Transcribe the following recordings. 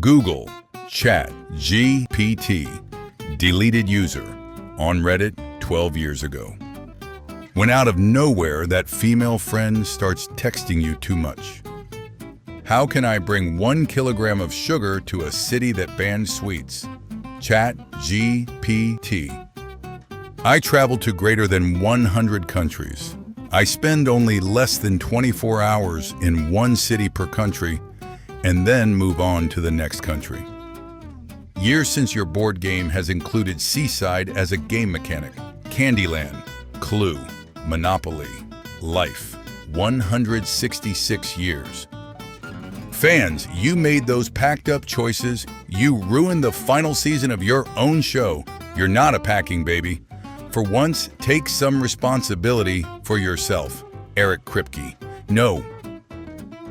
Google, Chat, GPT, deleted user, on Reddit 12 years ago. When out of nowhere, that female friend starts texting you too much. How can I bring 1 kilogram of sugar to a city that bans sweets? Chat, GPT. I travel to greater than 100 countries. I spend only less than 24 hours in one city per country and then move on to the next country. Years since your board game has included Seaside as a game mechanic. Candyland, Clue, Monopoly, Life, 166 years. Fans, you made those packed up choices. You ruined the final season of your own show. You're not a packing baby. For once, take some responsibility for yourself. Eric Kripke. No.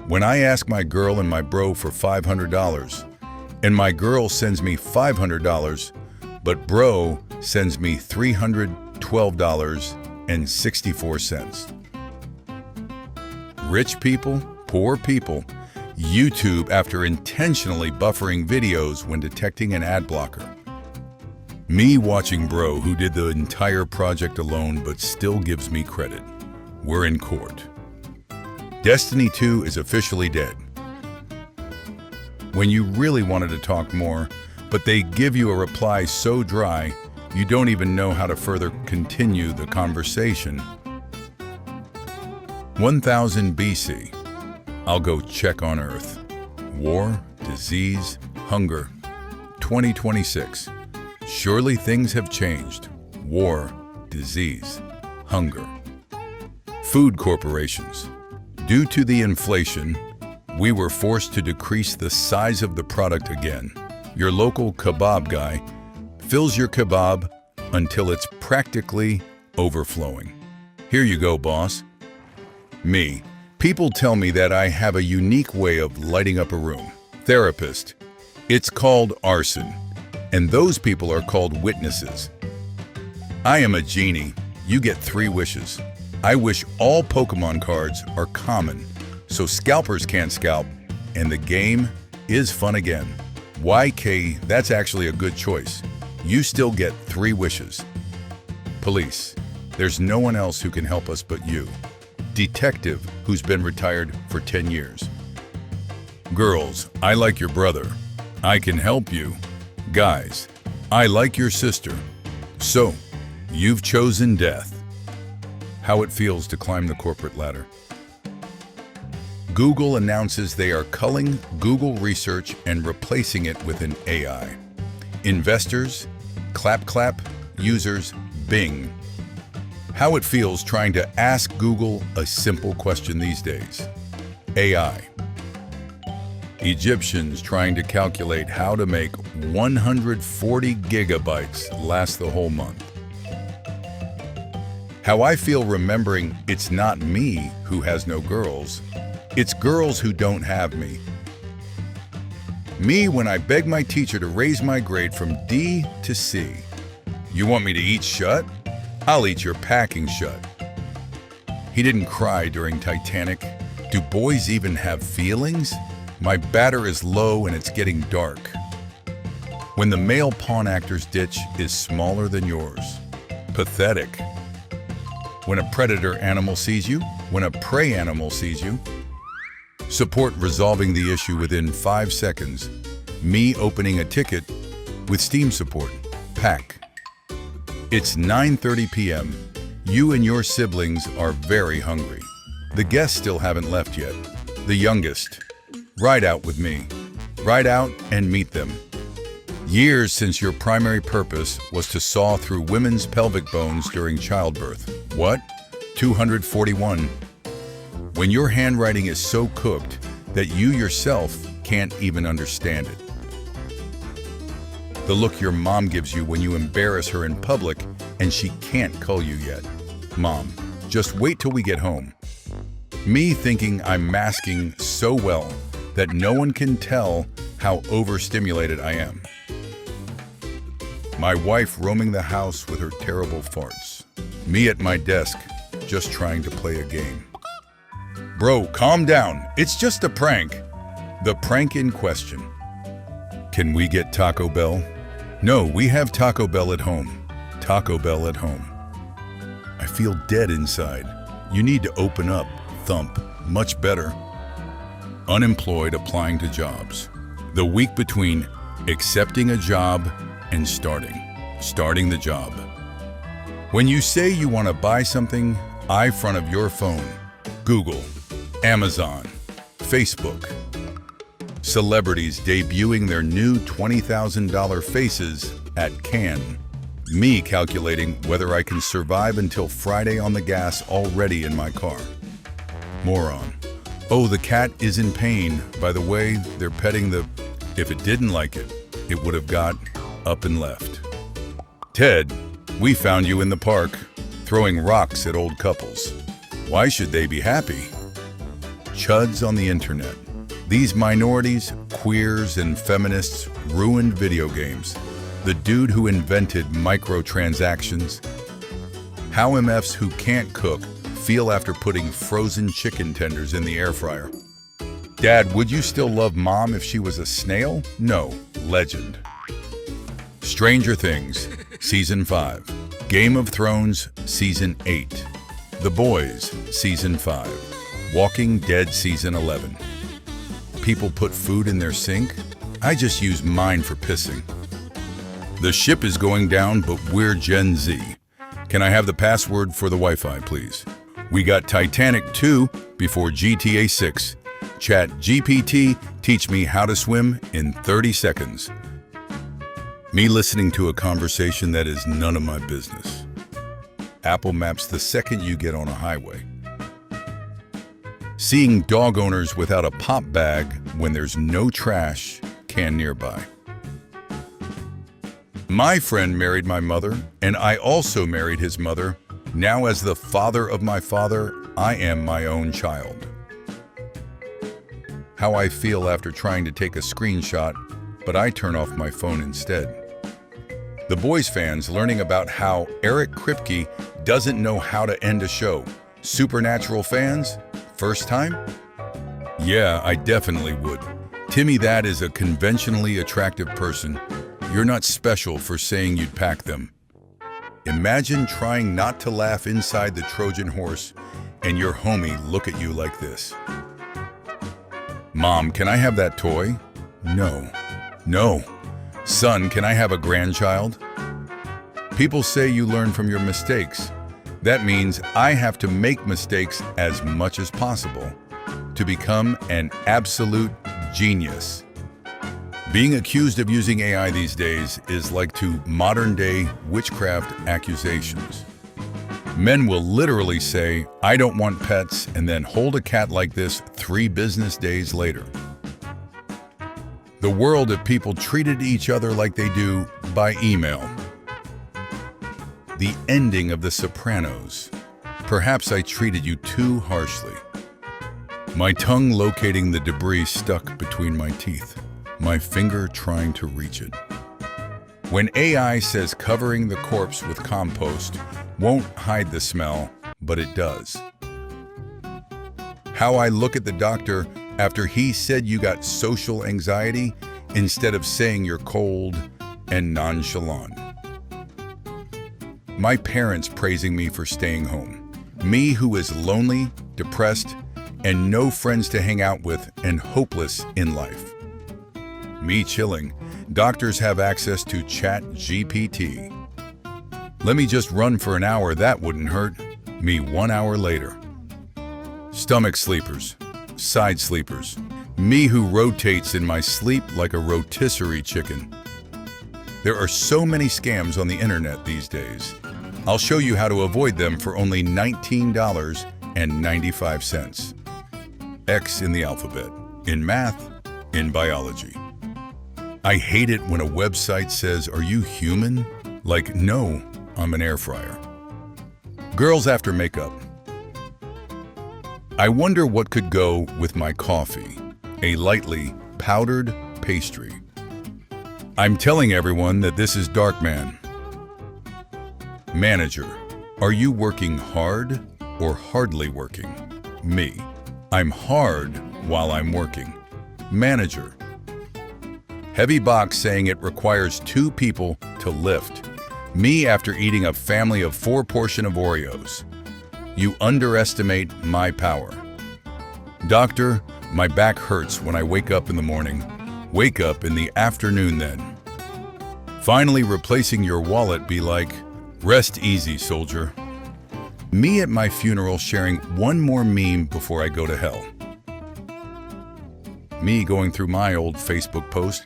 When I ask my girl and my bro for $500, and my girl sends me $500, but bro sends me $312.64. Rich people, poor people, YouTube after intentionally buffering videos when detecting an ad blocker. Me watching bro who did the entire project alone but still gives me credit. We're in court. Destiny 2 is officially dead. When you really wanted to talk more, but they give you a reply so dry, you don't even know how to further continue the conversation. 1000 BC. I'll go check on Earth. War, disease, hunger. 2026. Surely things have changed. War, disease, hunger. Food corporations. Due to the inflation, we were forced to decrease the size of the product again. Your local kebab guy fills your kebab until it's practically overflowing. Here you go, boss. Me. People tell me that I have a unique way of lighting up a room. Therapist. It's called arson. And those people are called witnesses. I am a genie. You get 3 wishes. I wish all Pokemon cards are common, so scalpers can't scalp, and the game is fun again. YK, that's actually a good choice. You still get 3 wishes. Police. There's no one else who can help us but you. Detective, who's been retired for 10 years. Girls, I like your brother. I can help you. Guys, I like your sister. So, you've chosen death. How it feels to climb the corporate ladder. Google announces they are culling Google research and replacing it with an AI. Investors, clap. Users, Bing. How it feels trying to ask Google a simple question these days. AI. Egyptians trying to calculate how to make 140 gigabytes last the whole month. How I feel remembering it's not me who has no girls, it's girls who don't have me. Me when I beg my teacher to raise my grade from D to C. You want me to eat shut? I'll eat your packing shut. He didn't cry during Titanic. Do boys even have feelings? My batter is low and it's getting dark. When the male pawn actor's ditch is smaller than yours. Pathetic. When a predator animal sees you, when a prey animal sees you. Support resolving the issue within 5 seconds. Me opening a ticket with Steam support. Pack. It's 9:30 p.m. You and your siblings are very hungry. The guests still haven't left yet. The youngest. Ride out with me. Ride out and meet them. Years since your primary purpose was to saw through women's pelvic bones during childbirth. What? 241. When your handwriting is so cooked that you yourself can't even understand it. The look your mom gives you when you embarrass her in public and she can't cull you yet. Mom, just wait till we get home. Me thinking I'm masking so well that no one can tell how overstimulated I am. My wife roaming the house with her terrible farts. Me at my desk, just trying to play a game. Bro, calm down. It's just a prank. The prank in question. Can we get Taco Bell? No, we have Taco Bell at home. Taco Bell at home. I feel dead inside. You need to open up. Thump. Much better. Unemployed applying to jobs. The week between accepting a job and starting the job. When you say you want to buy something, eye front of your phone. Google, Amazon, Facebook. Celebrities debuting their new $20,000 faces at Cannes. Me calculating whether I can survive until Friday on the gas already in my car. Moron. Oh, the cat is in pain. By the way, they're petting the... If it didn't like it, it would have got up and left. Ted, we found you in the park, throwing rocks at old couples. Why should they be happy? Chuds on the internet. These minorities, queers, and feminists ruined video games. The dude who invented microtransactions. How MFs who can't cook feel after putting frozen chicken tenders in the air fryer. Dad, would you still love Mom if she was a snail? No. Legend. Stranger Things, Season 5. Game of Thrones, Season 8. The Boys, Season 5. Walking Dead, Season 11. People put food in their sink? I just use mine for pissing. The ship is going down, but we're Gen Z. Can I have the password for the Wi-Fi, please? We got Titanic 2 before GTA 6. Chat GPT, teach me how to swim in 30 seconds. Me listening to a conversation that is none of my business. Apple Maps the second you get on a highway. Seeing dog owners without a pop bag when there's no trash can nearby. My friend married my mother, and I also married his mother. Now as the father of my father, I am my own child. How I feel after trying to take a screenshot, but I turn off my phone instead. The Boys fans learning about how Eric Kripke doesn't know how to end a show. Supernatural fans? First time? Yeah, I definitely would. Timmy, that is a conventionally attractive person. You're not special for saying you'd pack them. Imagine trying not to laugh inside the Trojan horse and your homie look at you like this. Mom, can I have that toy? No. No. Son, can I have a grandchild? People say you learn from your mistakes. That means I have to make mistakes as much as possible to become an absolute genius. Being accused of using AI these days is like to modern-day witchcraft accusations. Men will literally say, I don't want pets, and then hold a cat like this 3 business days later. The world if people treated each other like they do by email. The ending of The Sopranos. Perhaps I treated you too harshly. My tongue locating the debris stuck between my teeth. My finger trying to reach it. When AI says covering the corpse with compost won't hide the smell, but it does. How I look at the doctor after he said you got social anxiety instead of saying you're cold and nonchalant. My parents praising me for staying home. Me who is lonely, depressed, and no friends to hang out with and hopeless in life. Me chilling. Doctors have access to Chat GPT. Let me just run for an hour, that wouldn't hurt. Me 1 hour later. Stomach sleepers. Side sleepers. Me who rotates in my sleep like a rotisserie chicken. There are so many scams on the internet these days. I'll show you how to avoid them for only $19.95. X in the alphabet. In math. In biology. I hate it when a website says, are you human? Like, no, I'm an air fryer. Girls after makeup. I wonder what could go with my coffee. A lightly powdered pastry. I'm telling everyone that this is Dark Man. Manager. Are you working hard or hardly working? Me. I'm hard while I'm working. Manager. Heavy box saying it requires 2 people to lift. Me after eating a family of 4 portion of Oreos. You underestimate my power. Doctor, my back hurts when I wake up in the morning. Wake up in the afternoon then. Finally replacing your wallet be like, rest easy, soldier. Me at my funeral sharing one more meme before I go to hell. Me going through my old Facebook post.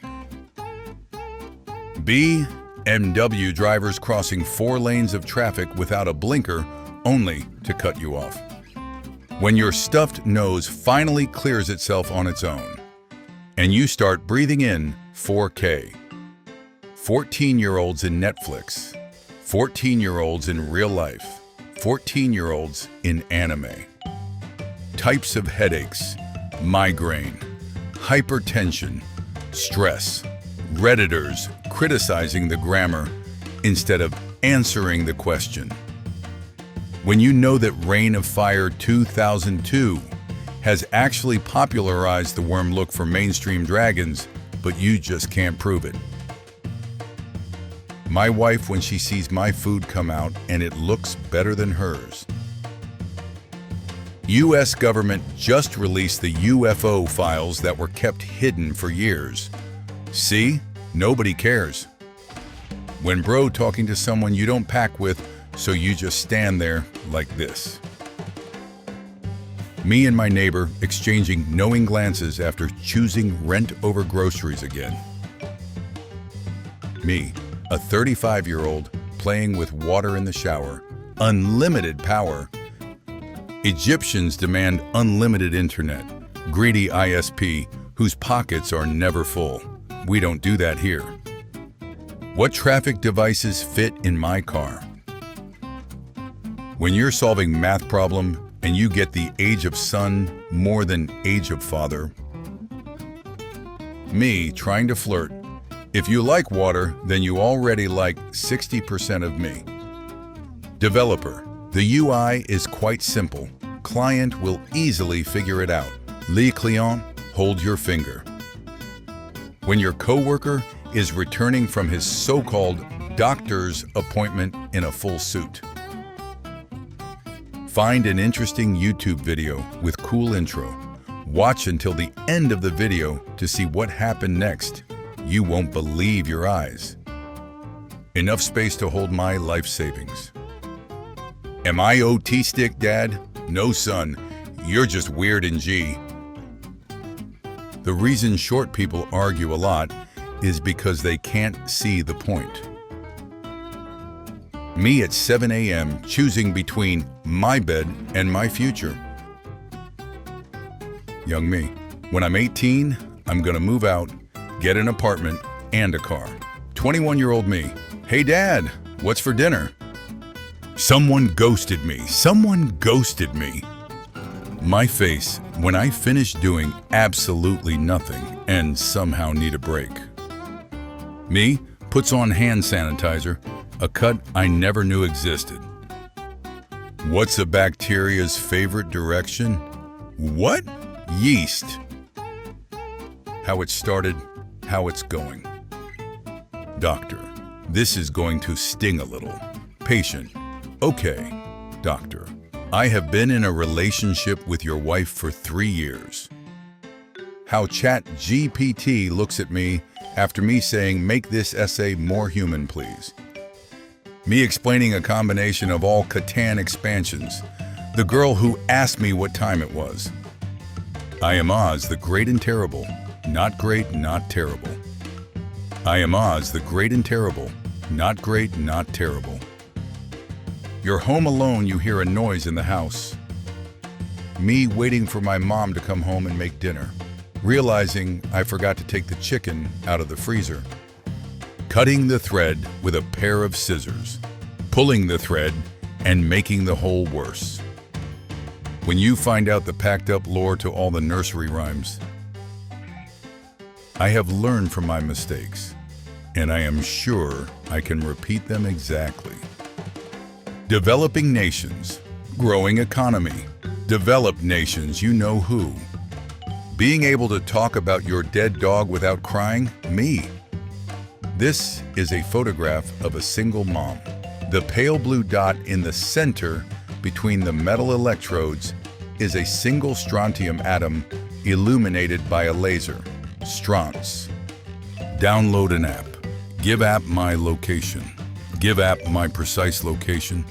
BMW drivers crossing 4 lanes of traffic without a blinker only to cut you off. When your stuffed nose finally clears itself on its own and you start breathing in 4K. 14-year-olds in Netflix, 14-year-olds in real life, 14-year-olds in anime. Types of headaches, migraine, hypertension, stress, Redditors criticizing the grammar instead of answering the question. When you know that Reign of Fire 2002 has actually popularized the worm look for mainstream dragons, but you just can't prove it. My wife when she sees my food come out and it looks better than hers. U.S. government just released the UFO files that were kept hidden for years. See? Nobody cares. When bro talking to someone you don't pack with, so you just stand there like this. Me and my neighbor exchanging knowing glances after choosing rent over groceries again. Me, a 35-year-old playing with water in the shower, unlimited power. Egyptians demand unlimited internet, greedy ISP whose pockets are never full. We don't do that here. What traffic devices fit in my car? When you're solving math problem and you get the age of son more than age of father. Me trying to flirt. If you like water, then you already like 60% of me. Developer. The UI is quite simple. Client will easily figure it out. Le client, hold your finger. When your coworker is returning from his so-called doctor's appointment in a full suit. Find an interesting YouTube video with cool intro. Watch until the end of the video to see what happened next. You won't believe your eyes. Enough space to hold my life savings. Am I autistic, Dad? No, son. You're just weird in G. The reason short people argue a lot is because they can't see the point. Me at 7 a.m. choosing between my bed and my future. Young me, when I'm 18, I'm gonna move out, get an apartment and a car. 21-year-old me, hey Dad, what's for dinner? Someone ghosted me. Someone ghosted me. My face when I finish doing absolutely nothing and somehow need a break. Me puts on hand sanitizer, a cut I never knew existed. What's a bacteria's favorite direction? What? Yeast. How it started, how it's going. Doctor, this is going to sting a little. Patient, okay. Doctor, I have been in a relationship with your wife for 3 years. How ChatGPT looks at me after me saying, make this essay more human, please. Me explaining a combination of all Catan expansions. The girl who asked me what time it was. I am Oz, the great and terrible. Not great, not terrible. I am Oz, the great and terrible. Not great, not terrible. You're home alone, you hear a noise in the house. Me waiting for my mom to come home and make dinner. Realizing I forgot to take the chicken out of the freezer. Cutting the thread with a pair of scissors. Pulling the thread and making the hole worse. When you find out the packed up lore to all the nursery rhymes. I have learned from my mistakes, and I am sure I can repeat them exactly. Developing nations, growing economy, developed nations, you know who. Being able to talk about your dead dog without crying? Me. This is a photograph of a single mom. The pale blue dot in the center between the metal electrodes is a single strontium atom illuminated by a laser. Stronts. Download an app. Give app my location. Give app my precise location.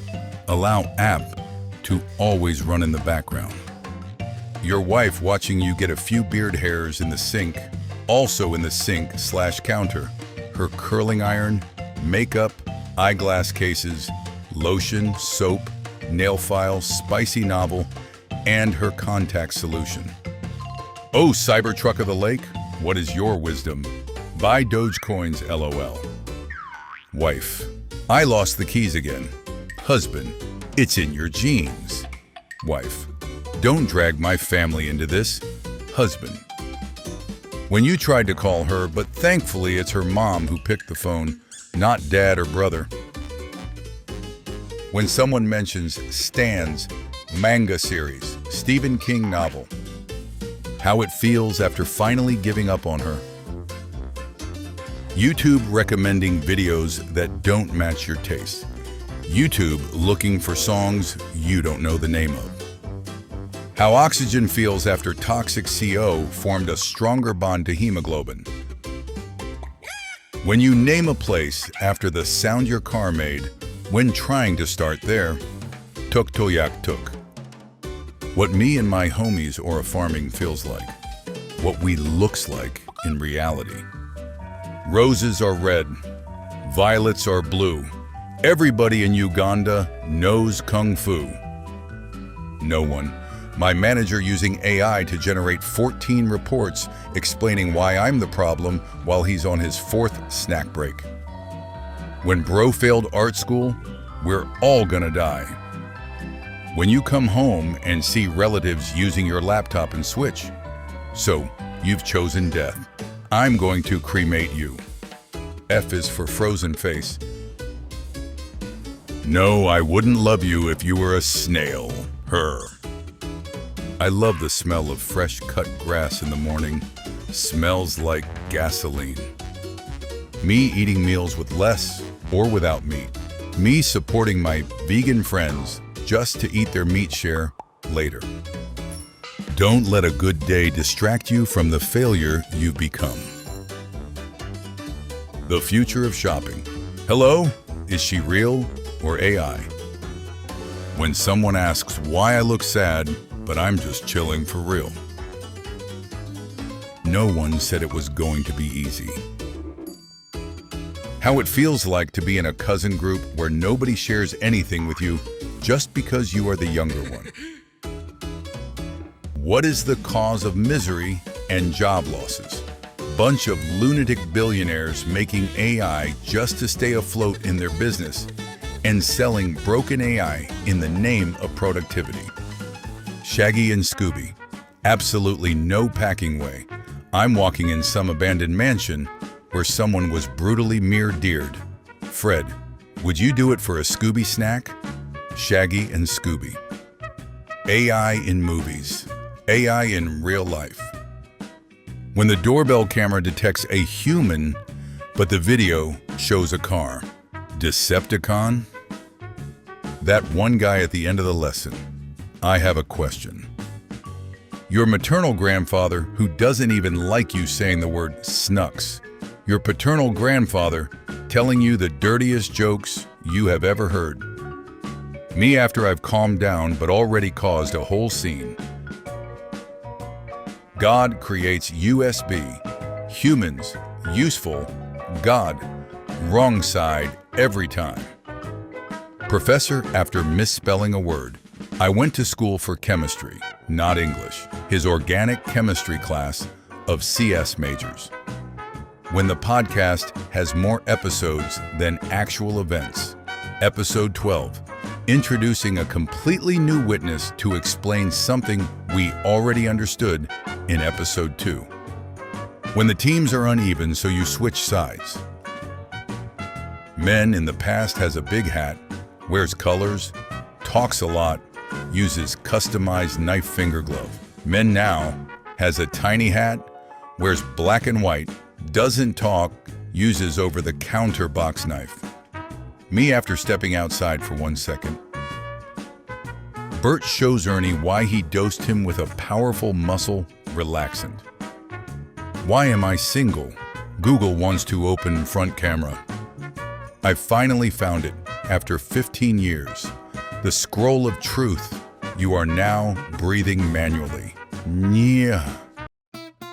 Allow app to always run in the background. Your wife watching you get a few beard hairs in the sink, also in the sink/counter. Her curling iron, makeup, eyeglass cases, lotion, soap, nail file, spicy novel, and her contact solution. Oh, Cybertruck of the Lake, what is your wisdom? Buy Dogecoins, LOL. Wife, I lost the keys again. Husband, it's in your genes. Wife, don't drag my family into this. Husband, when you tried to call her, but thankfully it's her mom who picked the phone, not dad or brother. When someone mentions Stan's manga series, Stephen King novel, how it feels after finally giving up on her. YouTube recommending videos that don't match your taste. YouTube looking for songs you don't know the name of. How oxygen feels after toxic CO formed a stronger bond to hemoglobin. When you name a place after the sound your car made when trying to start there, tuk toyak tuk. What me and my homies or a farming feels like. What we looks like in reality. Roses are red. Violets are blue. Everybody in Uganda knows Kung Fu. No one. My manager using AI to generate 14 reports explaining why I'm the problem while he's on his 4th snack break. When bro failed art school, we're all gonna die. When you come home and see relatives using your laptop and switch. So, you've chosen death. I'm going to cremate you. F is for frozen face. No, I wouldn't love you if you were a snail. Her. I love the smell of fresh cut grass in the morning. Smells like gasoline. Me eating meals with less or without meat. Me supporting my vegan friends just to eat their meat share later. Don't let a good day distract you from the failure you've become. The future of shopping. Hello? Is she real or AI? When someone asks why I look sad, but I'm just chilling for real. No one said it was going to be easy. How it feels like to be in a cousin group where nobody shares anything with you just because you are the younger one. What is the cause of misery and job losses? Bunch of lunatic billionaires making AI just to stay afloat in their business and selling broken AI in the name of productivity. Shaggy and Scooby. Absolutely no packing way. I'm walking in some abandoned mansion where someone was brutally mere-deered. Fred, would you do it for a Scooby snack? Shaggy and Scooby. AI in movies. AI in real life. When the doorbell camera detects a human, but the video shows a car. Decepticon? That one guy at the end of the lesson. I have a question. Your maternal grandfather who doesn't even like you saying the word snucks. Your paternal grandfather telling you the dirtiest jokes you have ever heard. Me after I've calmed down but already caused a whole scene. God creates USB. Humans, useful. God, wrong side every time. Professor after misspelling a word. I went to school for chemistry, not English. His organic chemistry class of CS majors. When the podcast has more episodes than actual events. Episode 12. Introducing a completely new witness to explain something we already understood in episode 2. When the teams are uneven, so you switch sides. Men in the past has a big hat, wears colors, talks a lot, uses customized knife finger glove. Men now has a tiny hat, wears black and white, doesn't talk, uses over-the-counter box knife. Me after stepping outside for 1 second. Bert shows Ernie why he dosed him with a powerful muscle relaxant. Why am I single? Google wants to open front camera. I finally found it after 15 years. The scroll of truth. You are now breathing manually. Yeah.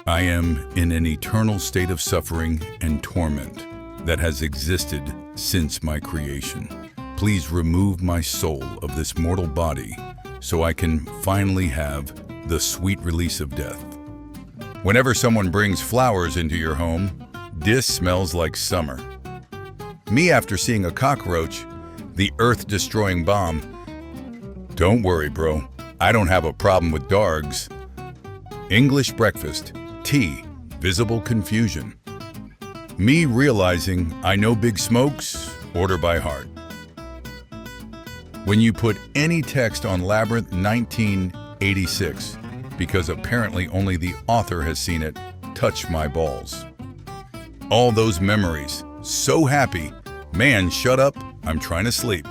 I am in an eternal state of suffering and torment that has existed since my creation. Please remove my soul of this mortal body so I can finally have the sweet release of death. Whenever someone brings flowers into your home, this smells like summer. Me after seeing a cockroach, the earth-destroying bomb. Don't worry, bro. I don't have a problem with dogs. English breakfast, tea, visible confusion. Me realizing I know Big Smoke's order by heart. When you put any text on Labyrinth 1986, because apparently only the author has seen it, touch my balls. All those memories, so happy. Man, shut up, I'm trying to sleep.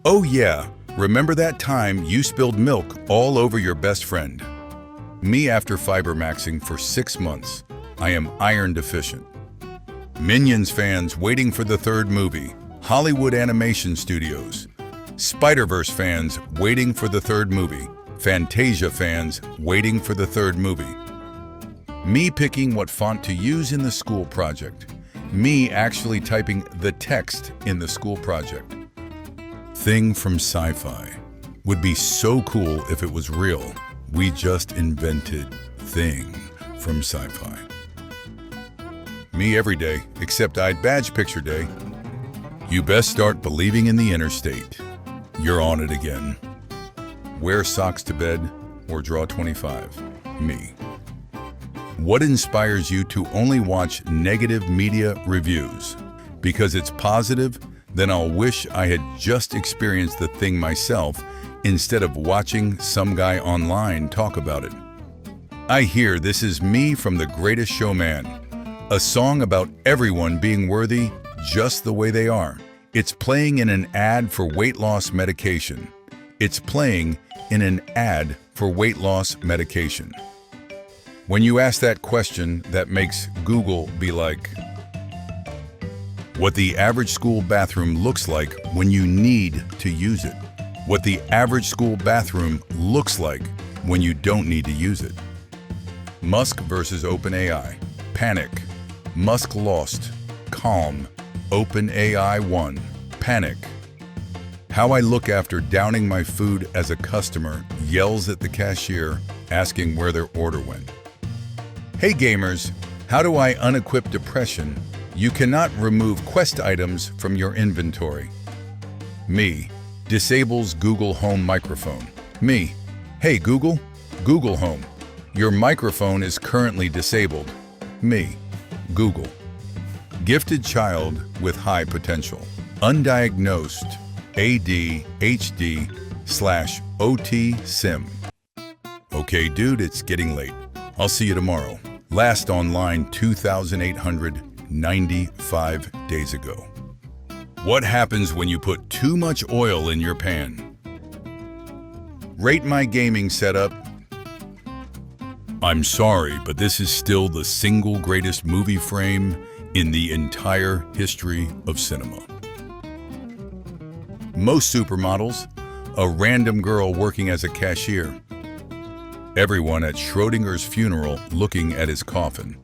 Oh yeah, remember that time you spilled milk all over your best friend? Me after fiber maxing for 6 months. I am iron deficient. Minions fans waiting for the third movie. Hollywood Animation Studios. Spider-Verse fans waiting for the third movie. Fantasia fans waiting for the third movie. Me picking what font to use in the school project. Me actually typing the text in the school project. Thing from sci-fi. Would be so cool if it was real. We just invented thing from sci-fi. Me every day, except I'd badge picture day. You best start believing in the interstate. You're on it again. Wear socks to bed or draw 25. Me. What inspires you to only watch negative media reviews? Because it's positive, then I'll wish I had just experienced the thing myself instead of watching some guy online talk about it. I hear this is me from The Greatest Showman, a song about everyone being worthy just the way they are. It's playing in an ad for weight loss medication. It's playing in an ad for weight loss medication. When you ask that question, that makes Google be like, what the average school bathroom looks like when you need to use it. What the average school bathroom looks like when you don't need to use it. Musk versus OpenAI. Panic. Musk lost. Calm. OpenAI won. Panic. How I look after downing my food as a customer yells at the cashier asking where their order went. Hey gamers, how do I unequip depression? You cannot remove Quest items from your inventory. Me. Disables Google Home microphone. Me. Hey Google, Google Home. Your microphone is currently disabled. Me. Google. Gifted child with high potential. Undiagnosed ADHD/OT sim. Okay dude, it's getting late. I'll see you tomorrow. Last online 2,895 days ago. What happens when you put too much oil in your pan? Rate my gaming setup. I'm sorry, but this is still the single greatest movie frame in the entire history of cinema. Most supermodels, a random girl working as a cashier. Everyone at Schrodinger's funeral looking at his coffin.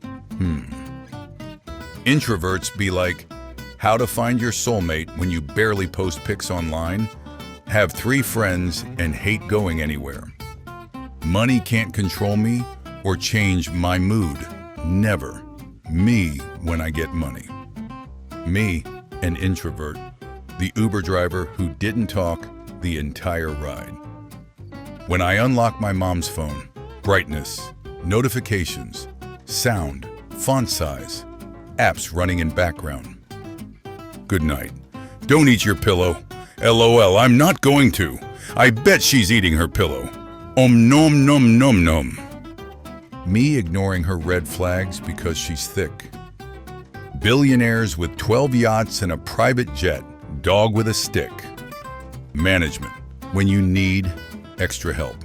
Introverts be like, how to find your soulmate when you barely post pics online, have 3 friends and hate going anywhere. Money can't control me or change my mood. Never. Me when I get money. Me, an introvert, the Uber driver who didn't talk the entire ride. When I unlock my mom's phone, brightness, notifications, sound, font size, apps running in background. Good night. Don't eat your pillow. LOL, I'm not going to. I bet she's eating her pillow. Nom nom nom nom. Me ignoring her red flags because she's thick. Billionaires with 12 yachts and a private jet. Dog with a stick. Management, when you need extra help.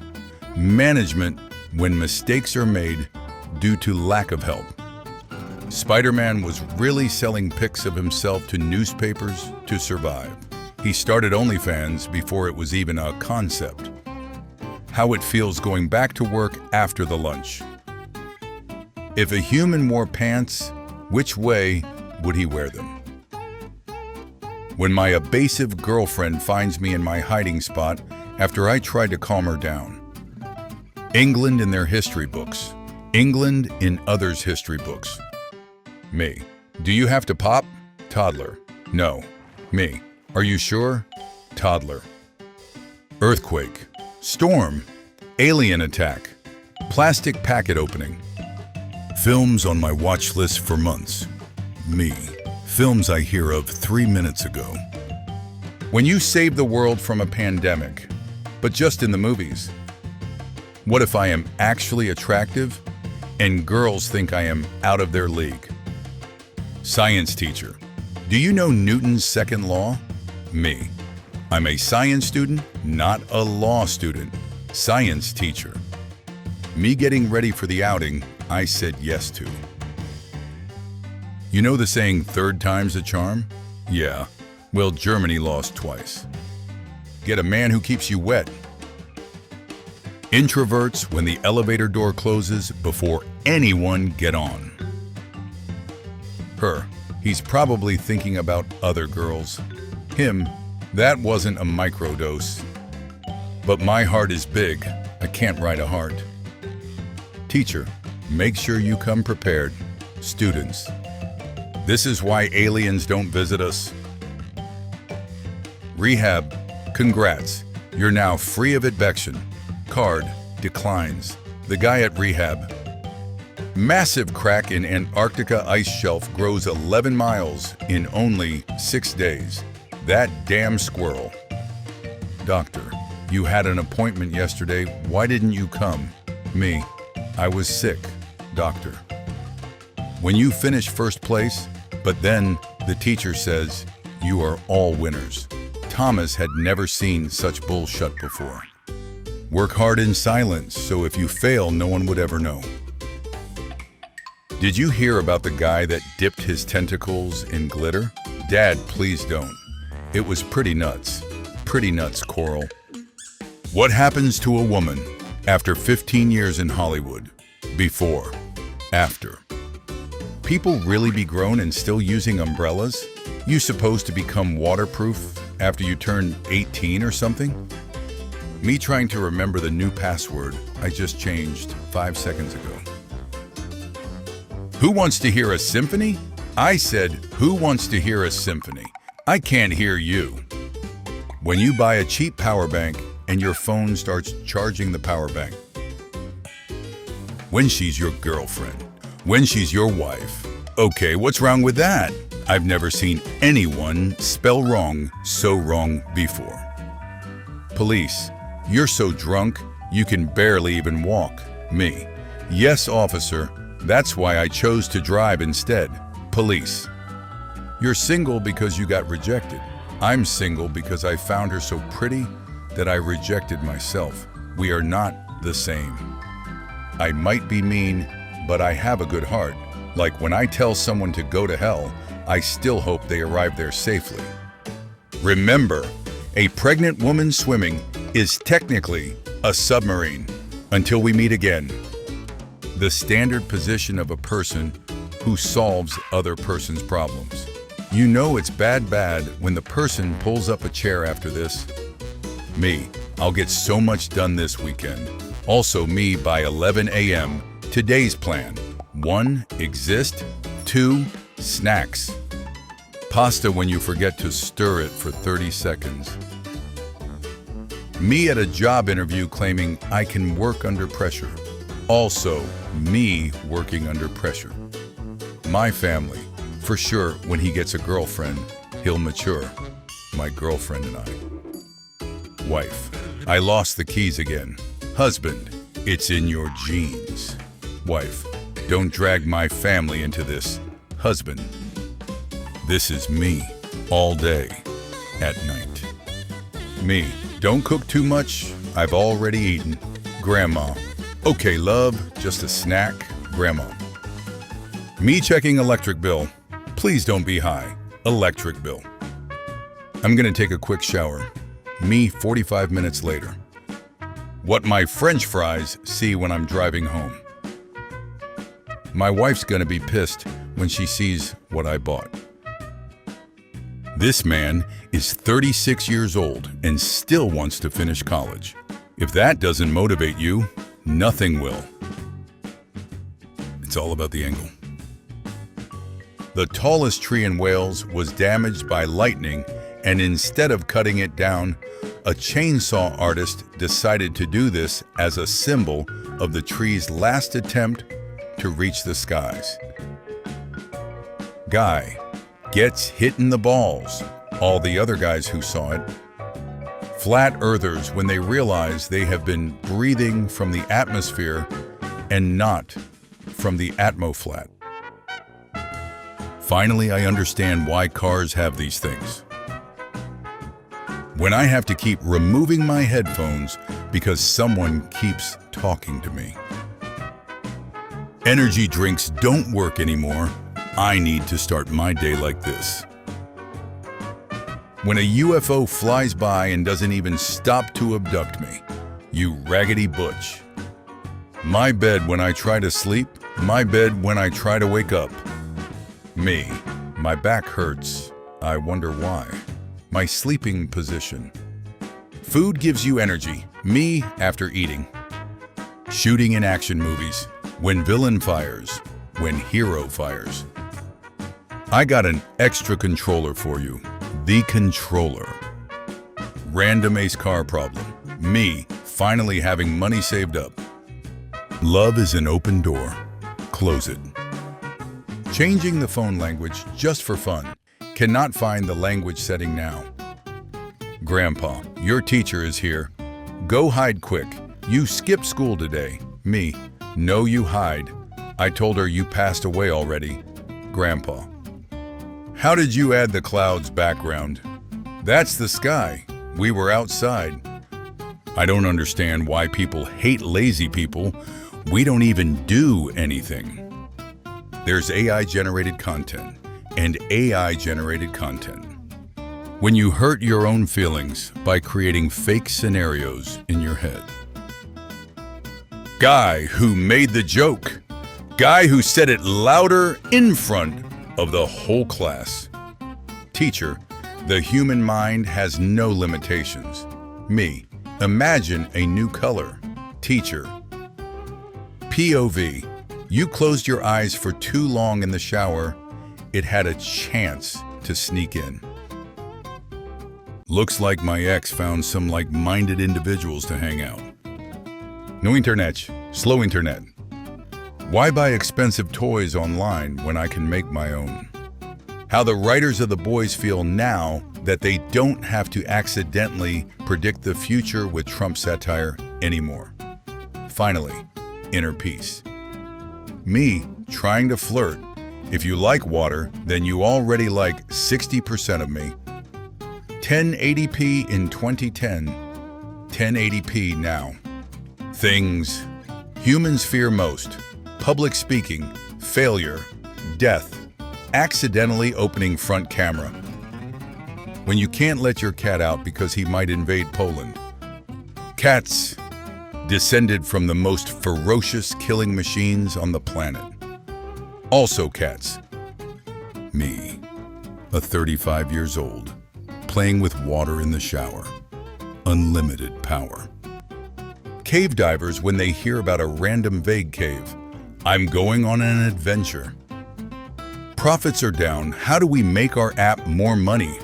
Management, when mistakes are made due to lack of help. Spider-Man was really selling pics of himself to newspapers to survive. He started OnlyFans before it was even a concept. How it feels going back to work after the lunch. If a human wore pants, which way would he wear them? When my abrasive girlfriend finds me in my hiding spot after I tried to calm her down. England in their history books. England in others' history books. Me. Do you have to pop? Toddler. No. Me. Are you sure? Toddler. Earthquake. Storm. Alien attack. Plastic packet opening. Films on my watch list for months. Me. Films I hear of 3 minutes ago. When you save the world from a pandemic, but just in the movies. What if I am actually attractive and girls think I am out of their league? Science teacher. Do you know Newton's second law? Me. I'm a science student, not a law student. Science teacher. Me getting ready for the outing I said yes to. You know the saying, third time's a charm? Yeah. Well, Germany lost twice. Get a man who keeps you wet. Introverts when the elevator door closes before anyone get on. Her. He's probably thinking about other girls. Him. That wasn't a microdose. But my heart is big. I can't write a heart. Teacher. Make sure you come prepared. Students. This is why aliens don't visit us. Rehab. Congrats. You're now free of eviction. Card declines. The guy at rehab. Massive crack in Antarctica ice shelf grows 11 miles in only 6 days. That damn squirrel. Doctor, you had an appointment yesterday. Why didn't you come? Me. I was sick. Doctor. When you finish first place, but then the teacher says, you are all winners. Thomas had never seen such bullshit before. Work hard in silence, so if you fail, no one would ever know. Did you hear about the guy that dipped his tentacles in glitter? Dad, please don't. It was pretty nuts. Pretty nuts, Coral. What happens to a woman after 15 years in Hollywood? Before. After. People really be grown and still using umbrellas? You supposed to become waterproof after you turn 18 or something? Me trying to remember the new password I just changed 5 seconds ago. Who wants to hear a symphony? I said, who wants to hear a symphony? I can't hear you. When you buy a cheap power bank and your phone starts charging the power bank. When she's your girlfriend. When she's your wife. Okay, what's wrong with that? I've never seen anyone spell wrong so wrong before. Police. You're so drunk, you can barely even walk. Me. Yes, officer. That's why I chose to drive instead. Police. You're single because you got rejected. I'm single because I found her so pretty that I rejected myself. We are not the same. I might be mean, but I have a good heart. Like when I tell someone to go to hell, I still hope they arrive there safely. Remember, a pregnant woman swimming is technically a submarine. Until we meet again. The standard position of a person who solves other person's problems. You know it's bad when the person pulls up a chair after this. Me, I'll get so much done this weekend. Also me by 11 a.m. Today's plan. 1. Exist. 2. Snacks. Pasta when you forget to stir it for 30 seconds. Me at a job interview claiming I can work under pressure. Also, me working under pressure. My family. For sure, when he gets a girlfriend, he'll mature. My girlfriend and I. Wife. I lost the keys again. Husband. It's in your genes. Wife, don't drag my family into this. Husband, this is me all day, at night. Me, don't cook too much, I've already eaten. Grandma, okay love, just a snack. Grandma. Me checking electric bill, please don't be high. Electric bill. I'm gonna take a quick shower. Me 45 minutes later. What my French fries see when I'm driving home. My wife's gonna be pissed when she sees what I bought. This man is 36 years old and still wants to finish college. If that doesn't motivate you, nothing will. It's all about the angle. The tallest tree in Wales was damaged by lightning, and instead of cutting it down, a chainsaw artist decided to do this as a symbol of the tree's last attempt to reach the skies. Guy gets hit in the balls, all the other guys who saw it. Flat earthers when they realize they have been breathing from the atmosphere and not from the atmoflat. Finally, I understand why cars have these things. When I have to keep removing my headphones because someone keeps talking to me. Energy drinks don't work anymore. I need to start my day like this. When a UFO flies by and doesn't even stop to abduct me, you raggedy butch. My bed when I try to sleep, my bed when I try to wake up. Me, my back hurts, I wonder why. My sleeping position. Food gives you energy, me after eating. Shooting in action movies, when villain fires, when hero fires. I got an extra controller for you, the controller. Random ace car problem, me finally having money saved up. Love is an open door, close it. Changing the phone language just for fun. Cannot find the language setting now. Grandpa, your teacher is here. Go hide quick. You skipped school today. Me, no you hide. I told her you passed away already. Grandpa. How did you add the clouds background? That's the sky. We were outside. I don't understand why people hate lazy people. We don't even do anything. There's AI-generated content and AI-generated content. When you hurt your own feelings by creating fake scenarios in your head. Guy who made the joke. Guy who said it louder in front of the whole class. Teacher, the human mind has no limitations. Me, imagine a new color. Teacher. POV. You closed your eyes for too long in the shower, it had a chance to sneak in. Looks like my ex found some like-minded individuals to hang out. No internet, slow internet. Why buy expensive toys online when I can make my own? How the writers of The Boys feel now that they don't have to accidentally predict the future with Trump satire anymore. Finally, inner peace. Me trying to flirt. If you like water, then you already like 60% of me. 1080p in 2010, 1080p now. Things humans fear most: public speaking, failure, death, accidentally opening front camera. When you can't let your cat out because he might invade Poland. Cats descended from the most ferocious killing machines on the planet. Also cats. Me, a 35 years old, playing with water in the shower. Unlimited power. Cave divers when they hear about a random vague cave. I'm going on an adventure. Profits are down. How do we make our app more money?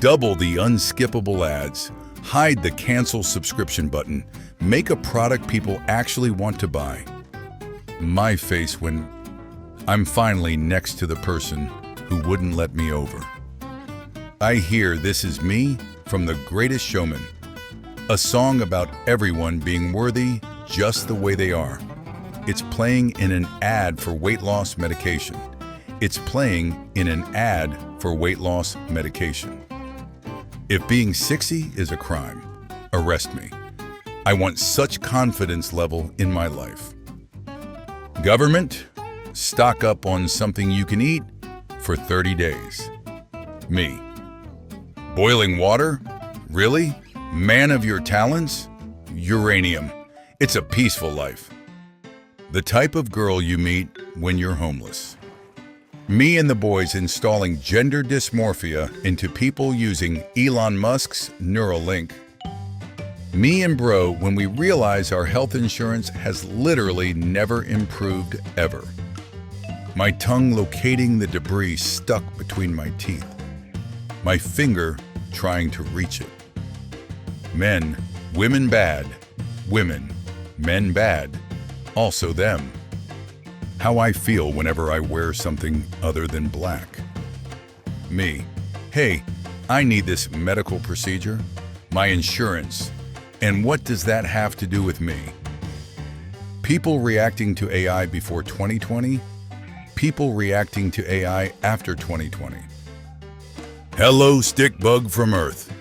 Double the unskippable ads. Hide the cancel subscription button. Make a product people actually want to buy. My face when I'm finally next to the person who wouldn't let me over. I hear This Is Me from The Greatest Showman, a song about everyone being worthy just the way they are. it's playing in an ad for weight loss medication. It's playing in an ad for weight loss medication. If being 60 is a crime, arrest me. I want such confidence level in my life. Government, stock up on something you can eat for 30 days. Me. Boiling water? Really? Man of your talents? Uranium. It's a peaceful life. The type of girl you meet when you're homeless. Me and the boys installing gender dysmorphia into people using Elon Musk's Neuralink. Me and bro when we realize our health insurance has literally never improved ever. My tongue locating the debris stuck between my teeth. My finger trying to reach it. Men, women bad. Women, men bad. Also them. How I feel whenever I wear something other than black. Me. Hey, I need this medical procedure. My insurance. And what does that have to do with me? People reacting to AI before 2020. People reacting to AI after 2020. Hello, stick bug from Earth.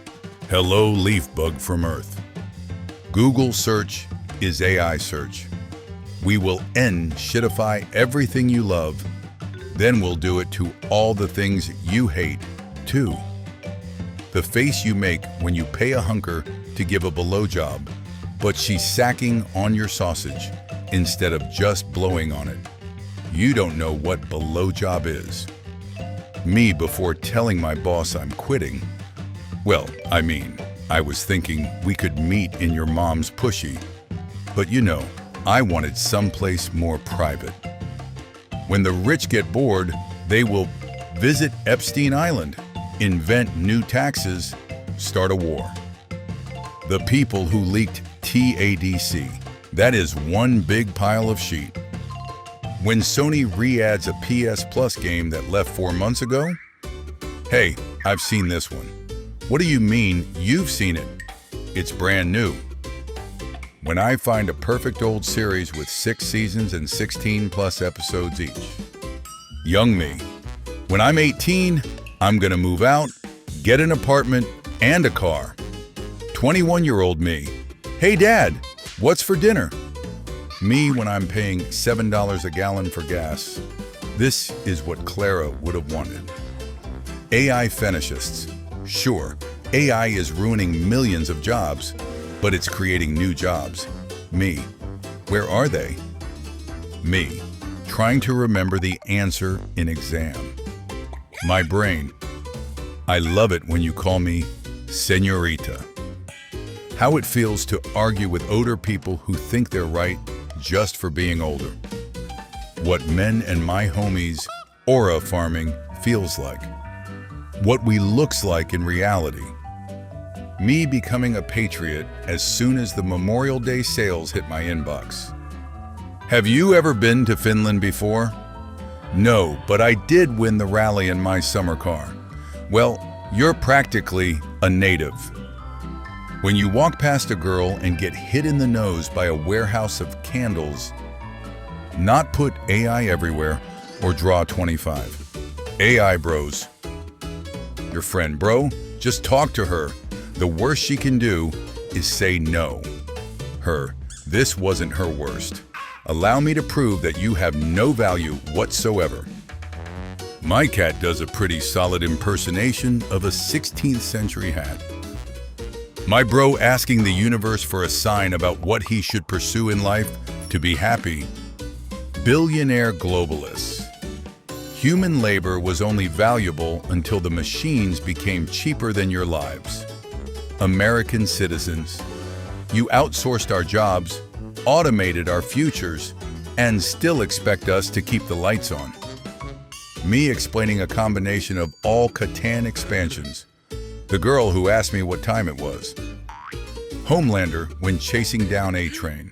Hello, leaf bug from Earth. Google search is AI search. We will end shitify everything you love, then we'll do it to all the things you hate, too. The face you make when you pay a hunker to give a blowjob, but she's sacking on your sausage instead of just blowing on it. You don't know what blowjob is. Me before telling my boss I'm quitting. Well, I mean, I was thinking we could meet in your mom's pushy, but you know, I wanted someplace more private. When the rich get bored, they will visit Epstein Island, invent new taxes, start a war. The people who leaked TADC, that is one big pile of sheet. When Sony re-adds a PS Plus game that left 4 months ago? Hey, I've seen this one. What do you mean you've seen it? It's brand new. When I find a perfect old series with 6 seasons and 16 plus episodes each. Young me. When I'm 18, I'm gonna move out, get an apartment and a car. 21-year-old me. Hey dad, what's for dinner? Me when I'm paying $7 a gallon for gas. This is what Clara would have wanted. AI fetishists. Sure, AI is ruining millions of jobs, but it's creating new jobs. Me. Where are they? Me. Trying to remember the answer in exam. My brain. I love it when you call me Señorita. How it feels to argue with older people who think they're right just for being older. What men and my homies aura farming feels like. What we looks like in reality. Me becoming a patriot as soon as the Memorial Day sales hit my inbox. Have you ever been to Finland before? No, but I did win the rally in my summer car. Well, you're practically a native. When you walk past a girl and get hit in the nose by a warehouse of candles, not put AI everywhere or draw 25. AI bros. Your friend, bro, just talk to her. The worst she can do is say no. Her, this wasn't her worst. Allow me to prove that you have no value whatsoever. My cat does a pretty solid impersonation of a 16th century hat. My bro asking the universe for a sign about what he should pursue in life to be happy. Billionaire globalists. Human labor was only valuable until the machines became cheaper than your lives. American citizens. You outsourced our jobs, automated our futures, and still expect us to keep the lights on. Me explaining a combination of all Catan expansions. The girl who asked me what time it was. Homelander when chasing down A-Train.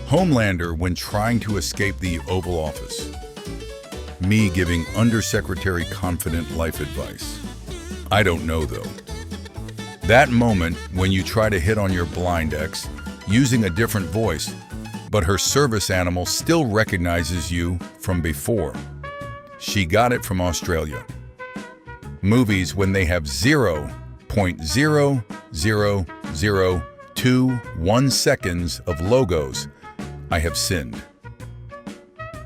Homelander when trying to escape the Oval Office. Me giving Undersecretary confident life advice. I don't know though. That moment when you try to hit on your blind ex using a different voice, but her service animal still recognizes you from before. She got it from Australia. Movies when they have 0.00021 seconds of logos. I have sinned.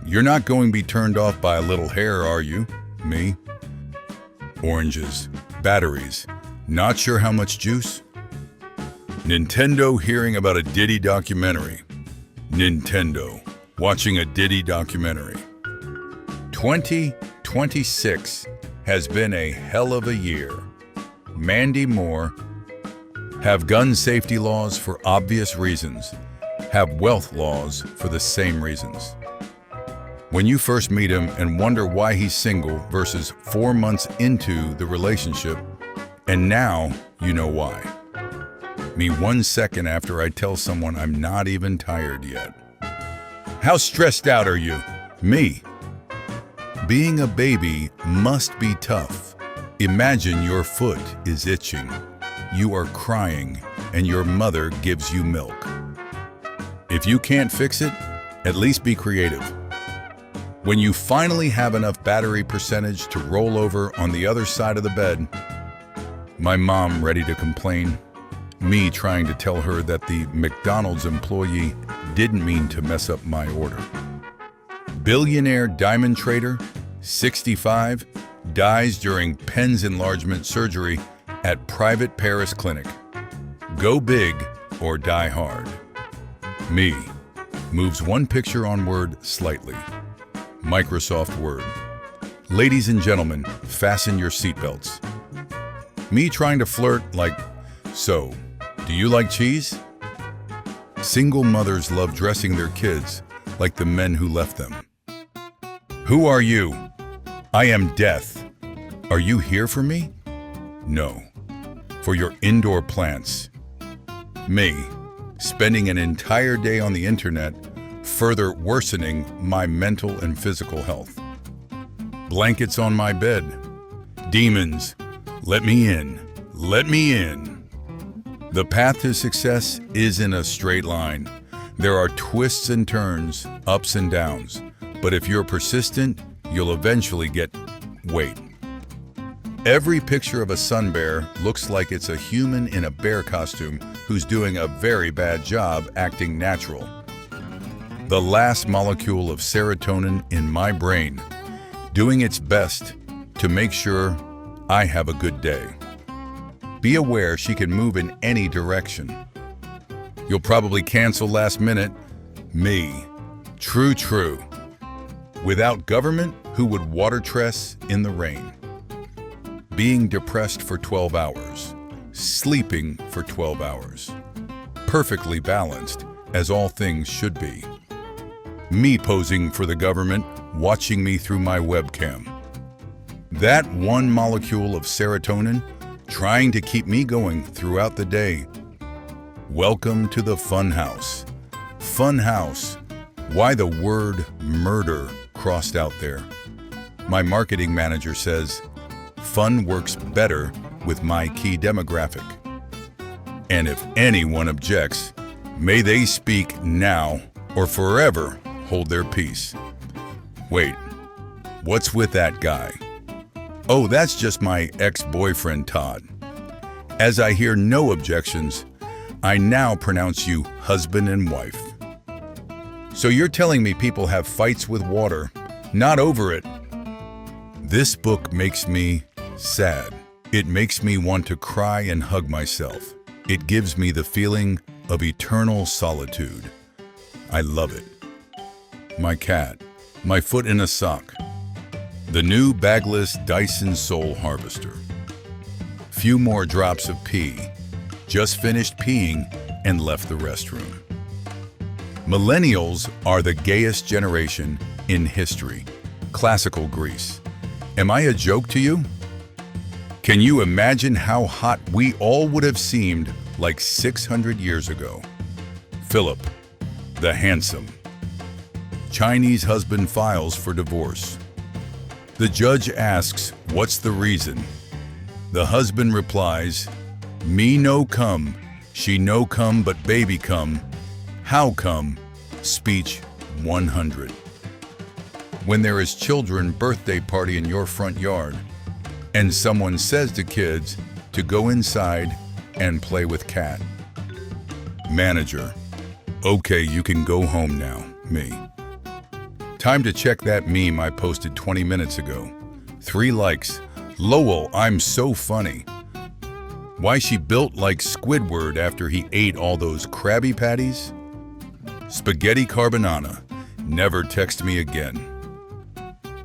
You're not going to be turned off by a little hair, are you? Me? Oranges, batteries, not sure how much juice? Nintendo hearing about a Diddy documentary. Nintendo watching a Diddy documentary. 2026 has been a hell of a year. Mandy Moore. Have gun safety laws for obvious reasons. Have wealth laws for the same reasons. When you first meet him and wonder why he's single versus 4 months into the relationship, and now you know why. Me 1 second after I tell someone I'm not even tired yet. How stressed out are you? Me. Being a baby must be tough. Imagine your foot is itching. You are crying and your mother gives you milk. If you can't fix it, at least be creative. When you finally have enough battery percentage to roll over on the other side of the bed, my mom ready to complain, me trying to tell her that the McDonald's employee didn't mean to mess up my order. Billionaire diamond trader, 65, dies during pens enlargement surgery at private Paris clinic. Go big or die hard. Me moves one picture on Word slightly. Microsoft Word. Ladies and gentlemen, fasten your seatbelts. Me trying to flirt like, so, do you like cheese? Single mothers love dressing their kids like the men who left them. Who are you? I am death. Are you here for me? No. For your indoor plants. Me, spending an entire day on the internet, further worsening my mental and physical health. Blankets on my bed. Demons, let me in. Let me in. The path to success isn't a straight line. There are twists and turns, ups and downs. But if you're persistent, you'll eventually get weight. Every picture of a sun bear looks like it's a human in a bear costume who's doing a very bad job acting natural. The last molecule of serotonin in my brain, doing its best to make sure I have a good day. Be aware she can move in any direction. You'll probably cancel last minute. Me. True. Without government, who would water tress in the rain? Being depressed for 12 hours. Sleeping for 12 hours. Perfectly balanced, as all things should be. Me posing for the government, watching me through my webcam. That one molecule of serotonin trying to keep me going throughout the day. Welcome to the fun house. Fun house. Why the word murder crossed out there? My marketing manager says, fun works better with my key demographic. And if anyone objects, may they speak now or forever hold their peace. Wait, what's with that guy? Oh, that's just my ex-boyfriend, Todd. As I hear no objections, I now pronounce you husband and wife. So you're telling me people have fights with water, not over it. This book makes me sad. It makes me want to cry and hug myself. It gives me the feeling of eternal solitude. I love it. My cat, my foot in a sock. The new bagless Dyson Soul Harvester. Few more drops of pee. Just finished peeing and left the restroom. Millennials are the gayest generation in history. Classical Greece. Am I a joke to you? Can you imagine how hot we all would have seemed like 600 years ago? Philip, the handsome. Chinese husband files for divorce. The judge asks, what's the reason? The husband replies, me no come, she no come but baby come. How come? Speech 100. When there is children birthday party in your front yard, and someone says to kids to go inside and play with cat. Manager, okay, you can go home now, me. Time to check that meme I posted 20 minutes ago. 3 likes. Lowell, I'm so funny. Why she built like Squidward after he ate all those Krabby Patties? Spaghetti carbonara. Never text me again.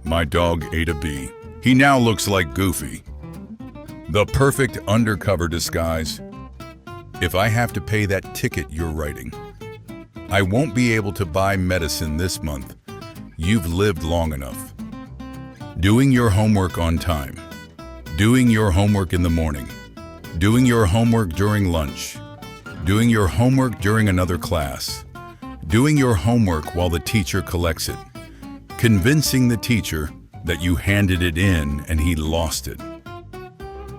My dog ate a bee. He now looks like Goofy. The perfect undercover disguise. If I have to pay that ticket you're writing, I won't be able to buy medicine this month. You've lived long enough. Doing your homework on time. Doing your homework in the morning. Doing your homework during lunch. Doing your homework during another class. Doing your homework while the teacher collects it. Convincing the teacher that you handed it in and he lost it.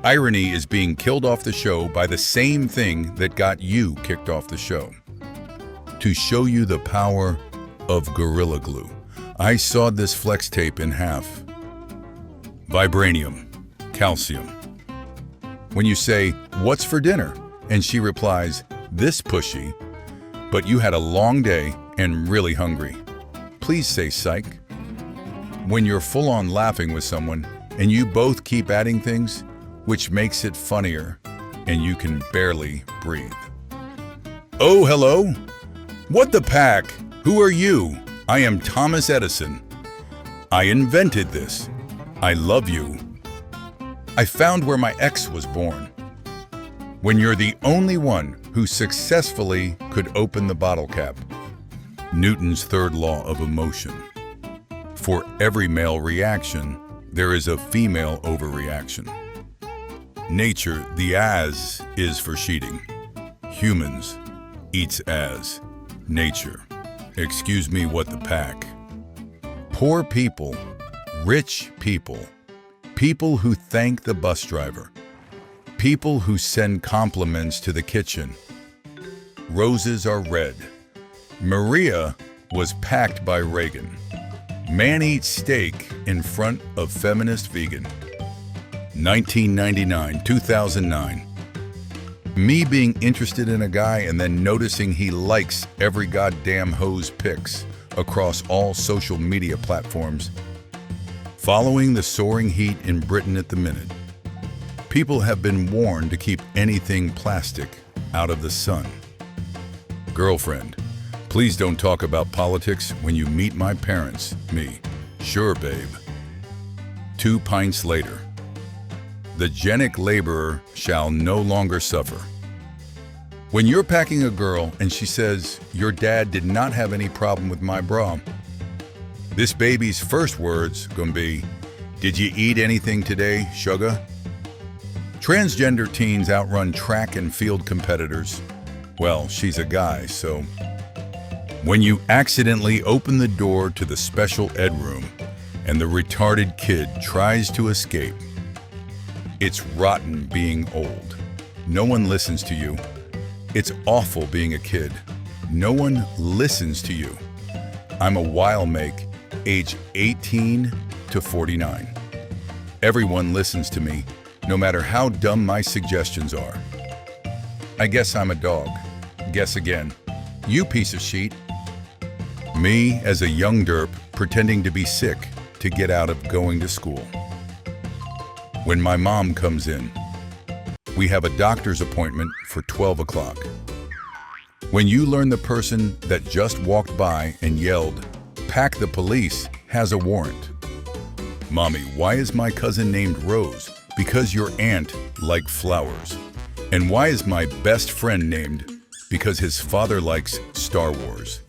Irony is being killed off the show by the same thing that got you kicked off the show. To show you the power of Gorilla Glue, I sawed this flex tape in half. Vibranium, calcium. When you say, "What's for dinner?" and she replies, "This pushy," but you had a long day and really hungry, please say psych. When you're full-on laughing with someone and you both keep adding things, which makes it funnier, and you can barely breathe. Oh, hello? What the pack? Who are you? I am Thomas Edison. I invented this. I love you. I found where my ex was born. When you're the only one who successfully could open the bottle cap. Newton's third law of emotion. For every male reaction, there is a female overreaction. Nature, the as is for cheating. Humans, eats as. Nature. Excuse me, what the pack. Poor people, rich people, people who thank the bus driver, people who send compliments to the kitchen. Roses are red. Maria was packed by Reagan. Man eats steak in front of feminist vegan. 1999, 2009. Me being interested in a guy and then noticing he likes every goddamn hoe's pics across all social media platforms. Following the soaring heat in Britain at the minute. People have been warned to keep anything plastic out of the sun. Girlfriend, please don't talk about politics when you meet my parents. Me, sure babe. 2 pints later. The genic laborer shall no longer suffer. When you're packing a girl and she says, your dad did not have any problem with my bra, this baby's first words gonna be, did you eat anything today, sugar? Transgender teens outrun track and field competitors. Well, she's a guy, so. When you accidentally open the door to the special ed room and the retarded kid tries to escape, it's rotten being old. No one listens to you. It's awful being a kid. No one listens to you. I'm a while make, age 18 to 49. Everyone listens to me, no matter how dumb my suggestions are. I guess I'm a dog. Guess again. You piece of shit. Me as a young derp pretending to be sick to get out of going to school. When my mom comes in, we have a doctor's appointment for 12 o'clock. When you learn the person that just walked by and yelled, "Pack the police," has a warrant. Mommy, why is my cousin named Rose? Because your aunt liked flowers. And why is my best friend named? Because his father likes Star Wars.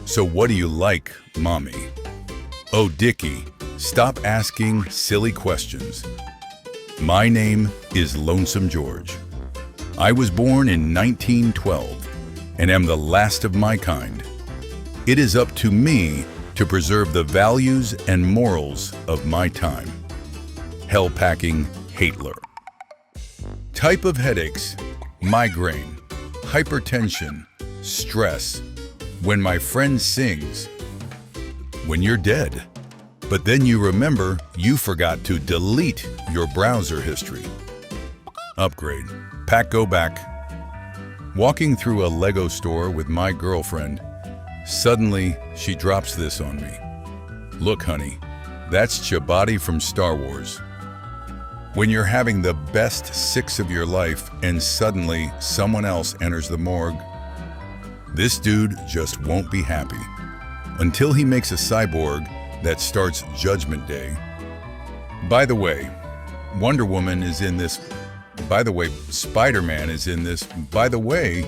So what do you like, Mommy? Oh, Dickie, stop asking silly questions. My name is Lonesome George. I was born in 1912 and am the last of my kind. It is up to me to preserve the values and morals of my time. Hell-packing Hitler. Type of headaches: migraine, hypertension, stress, When my friend sings, when you're dead, but then you remember you forgot to delete your browser history. Upgrade. Pack go back. Walking through a Lego store with my girlfriend, suddenly she drops this on me. Look, honey, that's Chobani from Star Wars. When you're having the best 6 of your life and suddenly someone else enters the morgue, this dude just won't be happy until he makes a cyborg that starts Judgment Day. By the way, Wonder Woman is in this. By the way, Spider-Man is in this. By the way,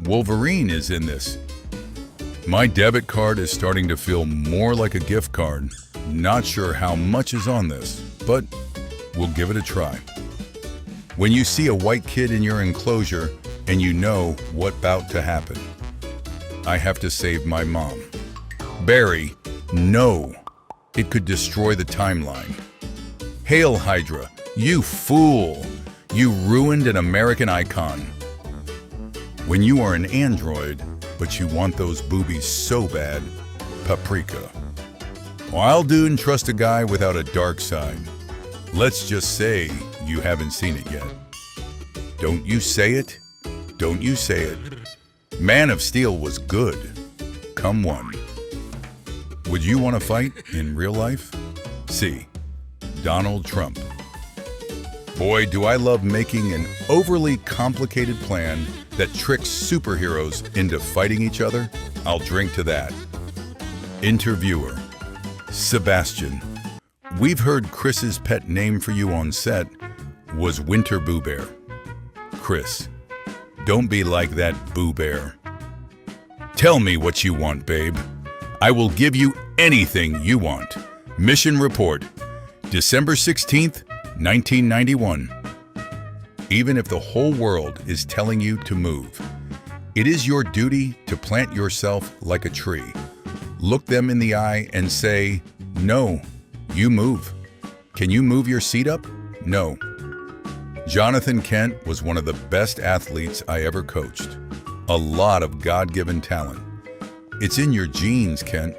Wolverine is in this. My debit card is starting to feel more like a gift card. Not sure how much is on this, but we'll give it a try. When you see a white kid in your enclosure and you know what's about to happen. I have to save my mom. Barry, no. It could destroy the timeline. Hail Hydra, you fool. You ruined an American icon. When you are an android, but you want those boobies so bad, Paprika. I'll do and trust a guy without a dark side. Let's just say you haven't seen it yet. Don't you say it? Don't you say it. Man of Steel was good. Come one. Would you want to fight in real life? C. Donald Trump. Boy, do I love making an overly complicated plan that tricks superheroes into fighting each other. I'll drink to that. Interviewer. Sebastian. We've heard Chris's pet name for you on set was Winter Boo Bear. Chris. Don't be like that, Boo Bear. Tell me what you want, babe. I will give you anything you want. Mission report. December 16th, 1991. Even if the whole world is telling you to move, it is your duty to plant yourself like a tree. Look them in the eye and say, no, you move. Can you move your seat up? No. Jonathan Kent was one of the best athletes I ever coached. A lot of God-given talent. It's in your genes, Kent.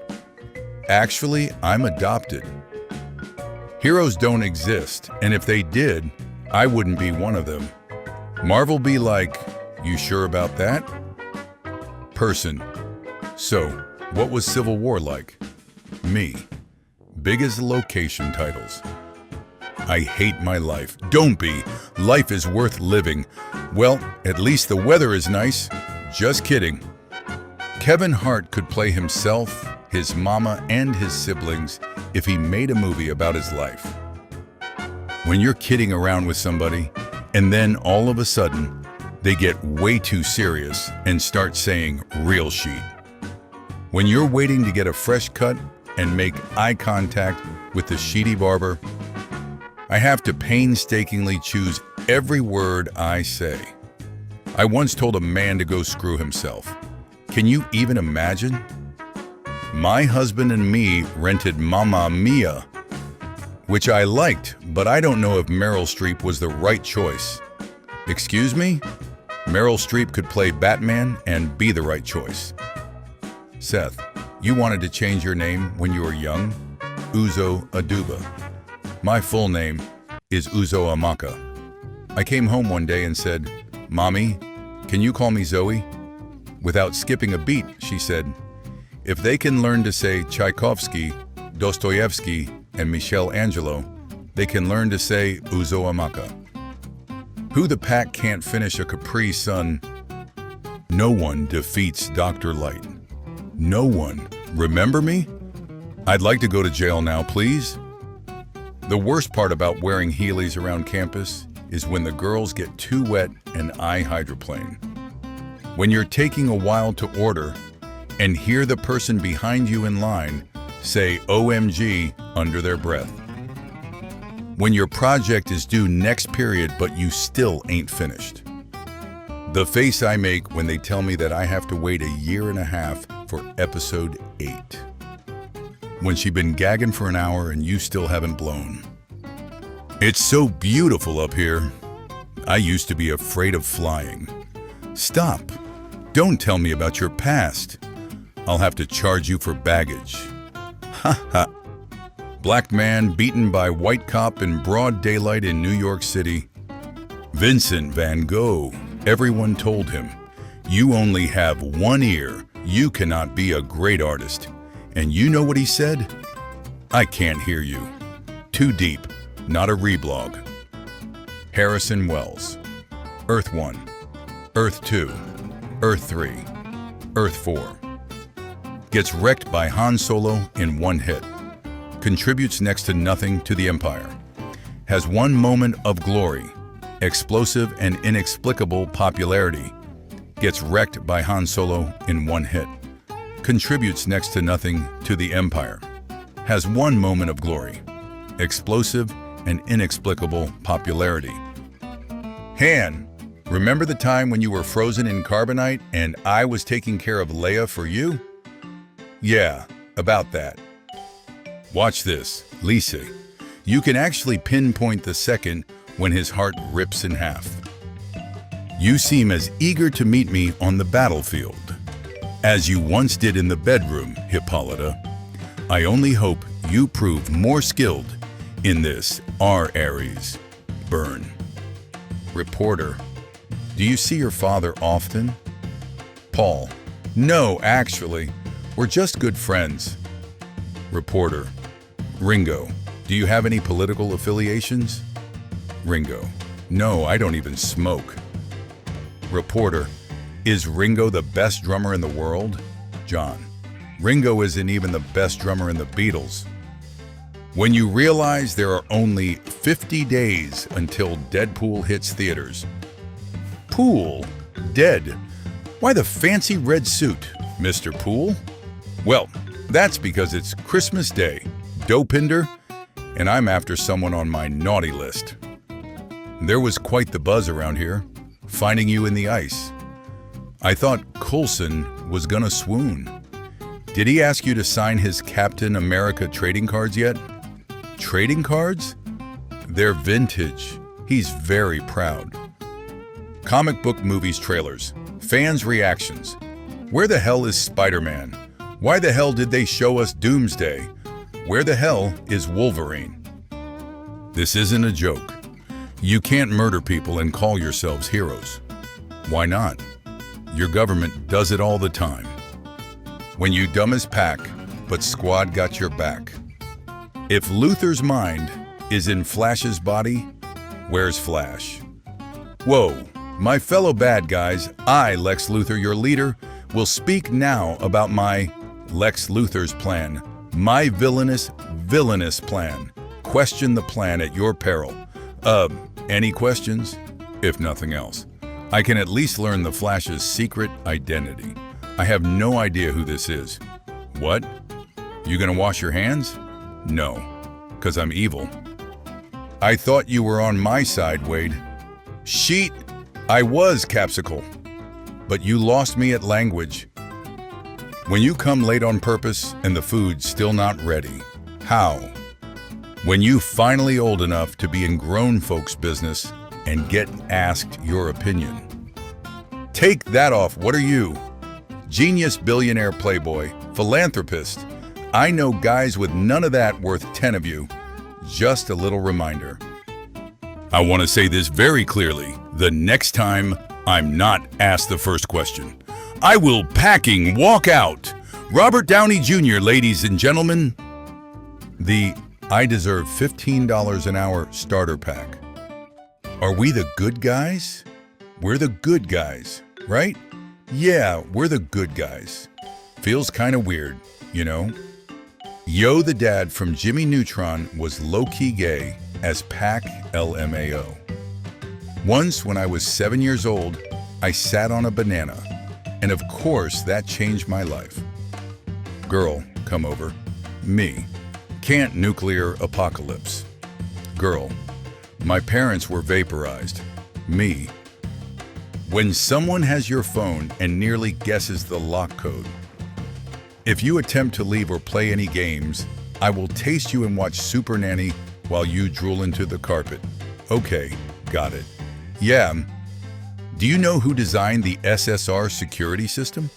Actually, I'm adopted. Heroes don't exist, and if they did, I wouldn't be one of them. Marvel be like, you sure about that? Person. So, what was Civil War like? Me. Big as the location titles. I hate my life. Don't be. Life is worth living. Well, at least the weather is nice. Just kidding. Kevin Hart could play himself, his mama, and his siblings if he made a movie about his life. When you're kidding around with somebody, and then all of a sudden, they get way too serious and start saying real sheet. When you're waiting to get a fresh cut and make eye contact with the sheety barber, I have to painstakingly choose every word I say. I once told a man to go screw himself. Can you even imagine? My husband and me rented Mamma Mia, which I liked, but I don't know if Meryl Streep was the right choice. Excuse me? Meryl Streep could play Batman and be the right choice. Seth, you wanted to change your name when you were young? Uzo Aduba. My full name is Uzo Amaka. I came home one day and said, Mommy, can you call me Zoe? Without skipping a beat, she said, if they can learn to say Tchaikovsky, Dostoevsky, and Michelangelo, they can learn to say Uzo Amaka. Who the pack can't finish a Capri Sun? No one defeats Dr. Light. No one. Remember me? I'd like to go to jail now, please. The worst part about wearing Heelys around campus is when the girls get too wet and I hydroplane. When you're taking a while to order and hear the person behind you in line say OMG under their breath. When your project is due next period but you still ain't finished. The face I make when they tell me that I have to wait 1.5 years for episode 8. When she been gagging for an hour and you still haven't blown. It's so beautiful up here. I used to be afraid of flying. Stop. Don't tell me about your past. I'll have to charge you for baggage. Ha ha. Black man beaten by white cop in broad daylight in New York City. Vincent van Gogh, everyone told him, "You only have one ear. You cannot be a great artist." And you know what he said? "I can't hear you. Too deep, not a reblog." Harrison Wells. Earth 1, Earth 2, Earth 3, Earth 4. Gets wrecked by Han Solo in one hit. Contributes next to nothing to the Empire. Has one moment of glory. Explosive and inexplicable popularity. Gets wrecked by Han Solo in one hit. Contributes next to nothing to the Empire. Has one moment of glory. Explosive and inexplicable popularity. Han, remember the time when you were frozen in carbonite and I was taking care of Leia for you? Yeah, about that. Watch this, Lise. You can actually pinpoint the second when his heart rips in half. You seem as eager to meet me on the battlefield as you once did in the bedroom, Hippolyta. I only hope you prove more skilled in this R. Aries. Burn. Reporter. Do you see your father often? Paul. No, actually. We're just good friends. Reporter. Ringo. Do you have any political affiliations? Ringo. No, I don't even smoke. Reporter. Is Ringo the best drummer in the world? John. Ringo isn't even the best drummer in the Beatles. When you realize there are only 50 days until Deadpool hits theaters. Pool? Dead? Why the fancy red suit, Mr. Pool? Well, that's because it's Christmas Day, Dopinder, and I'm after someone on my naughty list. There was quite the buzz around here, finding you in the ice. I thought Coulson was gonna swoon. Did he ask you to sign his Captain America trading cards yet? Trading cards? They're vintage. He's very proud. Comic book movies trailers. Fans' reactions. Where the hell is Spider-Man? Why the hell did they show us Doomsday? Where the hell is Wolverine? This isn't a joke. You can't murder people and call yourselves heroes. Why not? Your government does it all the time. When you dumb as pack, but squad got your back. If Luthor's mind is in Flash's body, where's Flash? Whoa, my fellow bad guys, I, Lex Luthor, your leader, will speak now about my Lex Luthor's plan, my villainous plan. Question the plan at your peril. Any questions? If nothing else, I can at least learn the Flash's secret identity. I have no idea who this is. What? You gonna wash your hands? No, 'cause I'm evil. I thought you were on my side, Wade. Sheet, I was Capsicle, but you lost me at language. When you come late on purpose and the food's still not ready, how? When you finally old enough to be in grown folks' business and get asked your opinion. Take that off, what are you? Genius, billionaire, playboy, philanthropist. I know guys with none of that worth 10 of you. Just a little reminder. I want to say this very clearly. The next time I'm not asked the first question, I will packing walk out. Robert Downey Jr., ladies and gentlemen. The I deserve $15 an hour starter pack. Are we the good guys? We're the good guys, right? Yeah, we're the good guys. Feels kind of weird, you know? Yo the dad from Jimmy Neutron was low-key gay as Pac LMAO. Once when I was 7 years old, I sat on a banana, and of course that changed my life. Girl, come over. Me. Can't nuclear apocalypse. Girl. My parents were vaporized. Me. When someone has your phone and nearly guesses the lock code. If you attempt to leave or play any games, I will taste you and watch Super Nanny while you drool into the carpet. Okay, got it. Yeah. Do you know who designed the SSR security system?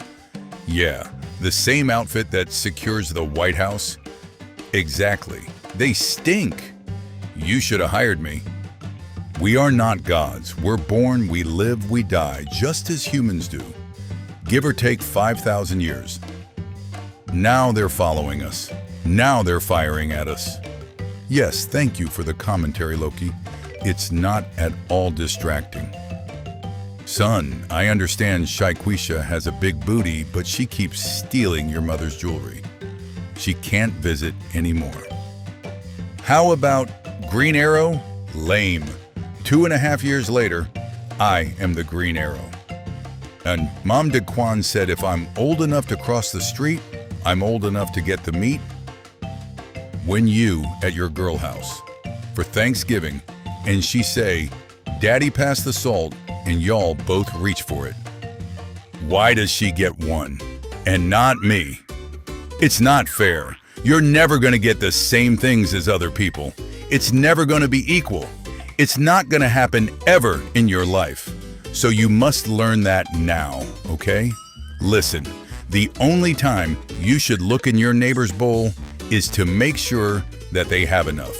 Yeah, The same outfit that secures the White House? Exactly. They stink. You should have hired me. We are not gods. We're born, we live, we die, just as humans do. Give or take 5,000 years. Now they're following us. Now they're firing at us. Yes, thank you for the commentary, Loki. It's not at all distracting. Son, I understand Shaikwisha has a big booty, but she keeps stealing your mother's jewelry. She can't visit anymore. How about Green Arrow? Lame. 2.5 years later, I am the Green Arrow. And Mom DeQuan said if I'm old enough to cross the street, I'm old enough to get the meat. When you at your girl house for Thanksgiving and she say, Daddy passed the salt, and y'all both reach for it. Why does she get one and not me? It's not fair. You're never going to get the same things as other people. It's never going to be equal. It's not going to happen ever in your life. So you must learn that now, okay? Listen, the only time you should look in your neighbor's bowl is to make sure that they have enough.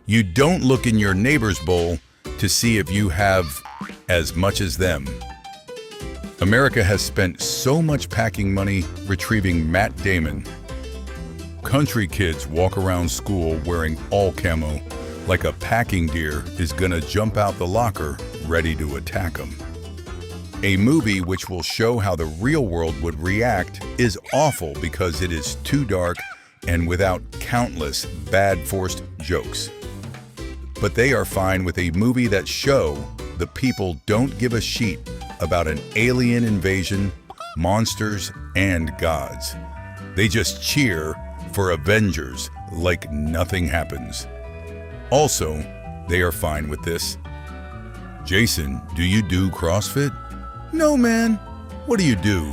You don't look in your neighbor's bowl to see if you have as much as them. America has spent so much packing money retrieving Matt Damon. Country kids walk around school wearing all camo like a packing deer is gonna jump out the locker ready to attack them. A movie which will show how the real world would react is awful because it is too dark and without countless bad forced jokes. But they are fine with a movie that show the people don't give a sheet about an alien invasion, monsters, and gods. They just cheer for Avengers like nothing happens. Also, they are fine with this. Jason, do you do CrossFit? No, man. What do you do?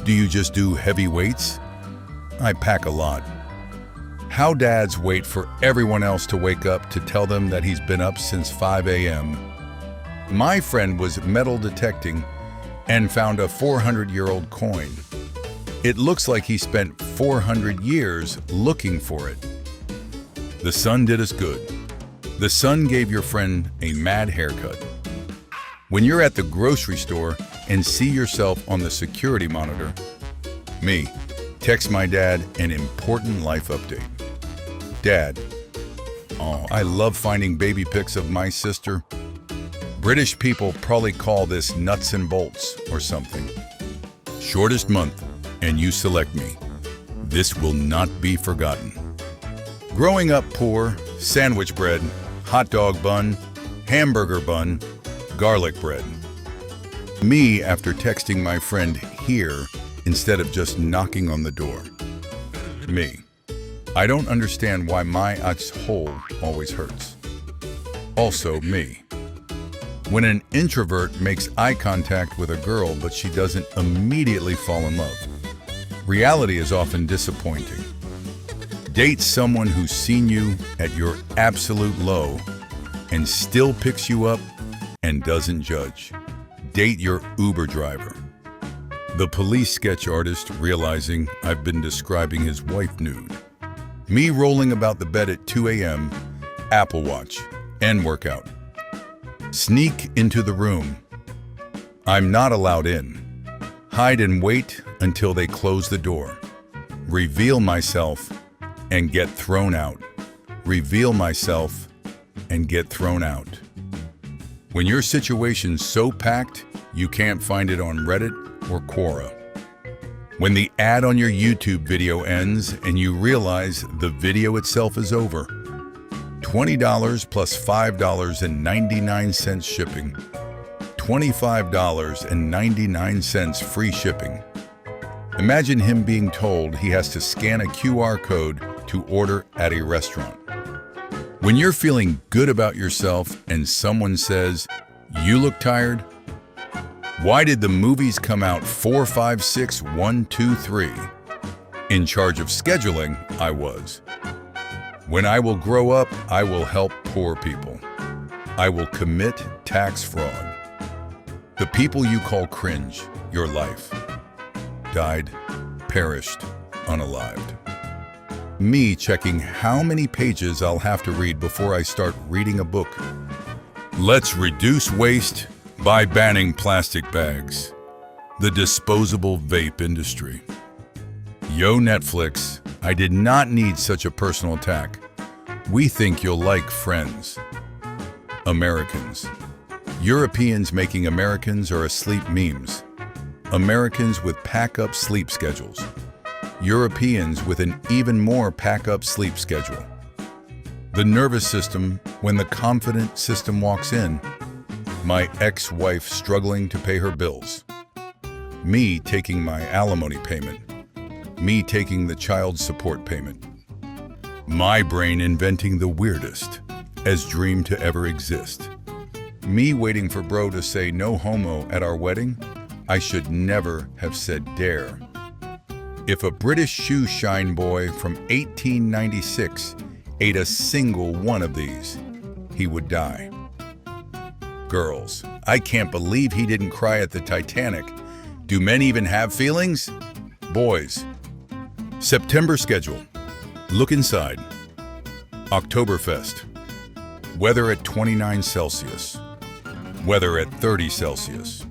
Do you just do heavy weights? I pack a lot. How dads wait for everyone else to wake up to tell them that he's been up since 5 a.m. My friend was metal detecting and found a 400-year-old coin. It looks like he spent 400 years looking for it. The sun did us good. The sun gave your friend a mad haircut. When you're at the grocery store and see yourself on the security monitor, me, text my dad an important life update. Dad, oh, I love finding baby pics of my sister. British people probably call this nuts and bolts or something. Shortest month, and you select me. This will not be forgotten. Growing up poor, sandwich bread, hot dog bun, hamburger bun, garlic bread. Me after texting my friend here instead of just knocking on the door. Me. I don't understand why my hole always hurts. Also me. When an introvert makes eye contact with a girl but she doesn't immediately fall in love. Reality is often disappointing. Date someone who's seen you at your absolute low and still picks you up and doesn't judge. Date your Uber driver. The police sketch artist realizing I've been describing his wife nude. Me rolling about the bed at 2 a.m., Apple Watch, and workout. Sneak into the room. I'm not allowed in. Hide and wait until they close the door. Reveal myself and get thrown out. Reveal myself and get thrown out. When your situation's so packed, you can't find it on Reddit or Quora. When the ad on your YouTube video ends and you realize the video itself is over. $20 plus $5.99 shipping. $25.99 free shipping. Imagine him being told he has to scan a QR code to order at a restaurant. When you're feeling good about yourself and someone says, "You look tired," why did the movies come out 4, 5, 6, 1, 2, 3? In charge of scheduling, I was. When I will grow up, I will help poor people. I will commit tax fraud. The people you call cringe, your life, died perished unalived. Me checking how many pages I'll have to read before I start reading a book. Let's reduce waste by banning plastic bags. The disposable vape industry. Yo, Netflix, I did not need such a personal attack. We think you'll like Friends. Americans. Europeans making Americans are asleep memes. Americans with pack-up sleep schedules. Europeans with an even more pack-up sleep schedule. The nervous system when the confident system walks in. My ex-wife struggling to pay her bills. Me taking my alimony payment. Me taking the child support payment. My brain inventing the weirdest as dream to ever exist. Me waiting for bro to say no homo at our wedding. I should never have said dare. If a British shoe shine boy from 1896 ate a single one of these, he would die. Girls, I can't believe he didn't cry at the Titanic. Do men even have feelings? Boys. September schedule. Look inside. Oktoberfest. Weather at 29 Celsius. Weather at 30 Celsius.